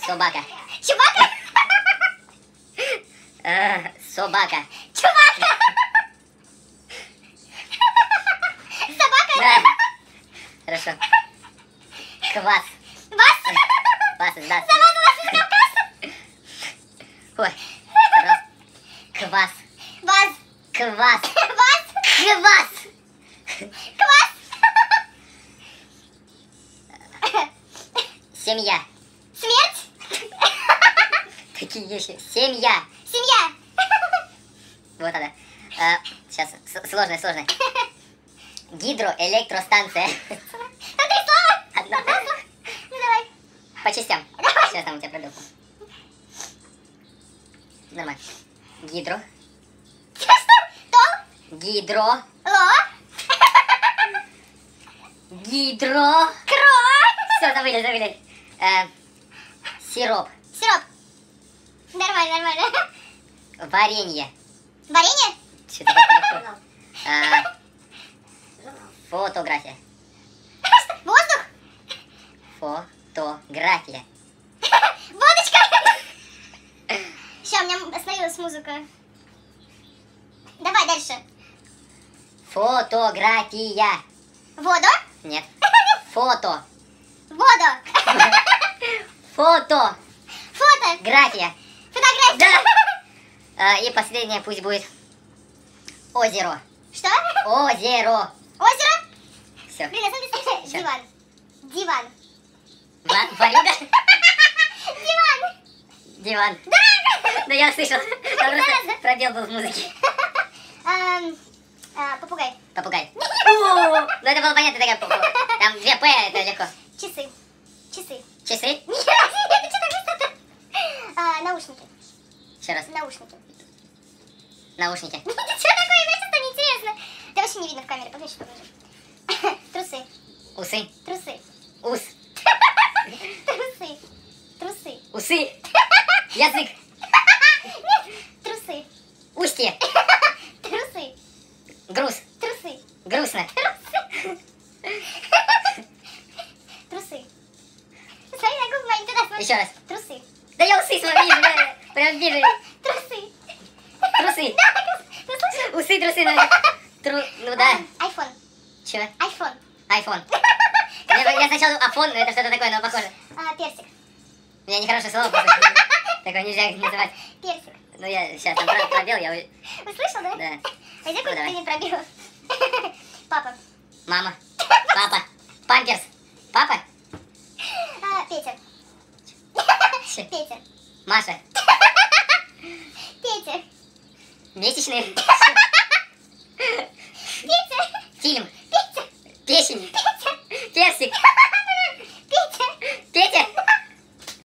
Собака. Чубака? Собака. Чубака? Собака? Да. Хорошо. Квас. Вас? Квас, да. Замазалась из Кавказа? Ой. Пожалуйста. Квас. Вас? Квас. Вас? Квас. Квас? Семья. Смерть? Какие вещи? Семья. Семья? Вот она. Сейчас. Сложная. Гидроэлектростанция. Там 3 слова? Одно. Ну давай. По частям. Давай. Сейчас там у тебя пробелку. Нормально. Гидро. Что? Тол? Гидро. Ло? Гидро. Кро? Все, забыли. Сироп. Сироп? Нормально. Варенье. Варенье? Что-то как-то легко. Фотография. Воздух? Фотография. Водочка? Сейчас, у меня остановилась музыка. Давай дальше. Фотография. Воду? Нет. Фото. Воду. Фото. Фото. Графия. Фотография. Да. И последнее пусть будет озеро. Что? Озеро. Озеро? Все. Блин, а смотри, Всё. Диван. Варюга? Диван. Диван. Да я услышал. Там просто пробел был в музыке. Попугай. Попугай. Ну это было понятно. Там 2 П, это легко. Часы. Часы? Это что так быстро-то? Наушники. Еще раз. Наушники. Наушники. Что такое? Мне что-то неинтересно. Да вообще не видно в камере. Покажи. Трусы. Усы. Трусы. Ус. Трусы. Усы. Язык. Трусы. Устье. Трусы. Груз. Трусы. Грустно. Трусы. Смотри на губы мои, туда смотри. Еще раз. Трусы. Да я усы свои вижу. Прям вижу. Трусы. Трусы. Ты слышал? Усы, трусы. Ну да. Айфон. Че? Айфон. Айфон. Я сначала думал афон, но это что-то такое, но похоже. Персик. У меня нехорошее слово просто. Такое нельзя называть. Персик. Ну я сейчас там пробел, я... Услышал, да? Да. Пойди, Ну, ты давай. не пробил. Папа. Мама. Папа. Памперс. Папа. Петя. Че? Петя. Маша. Петя. Месячные. Петя. Фильм. Петя. Печень. Петя. Персик.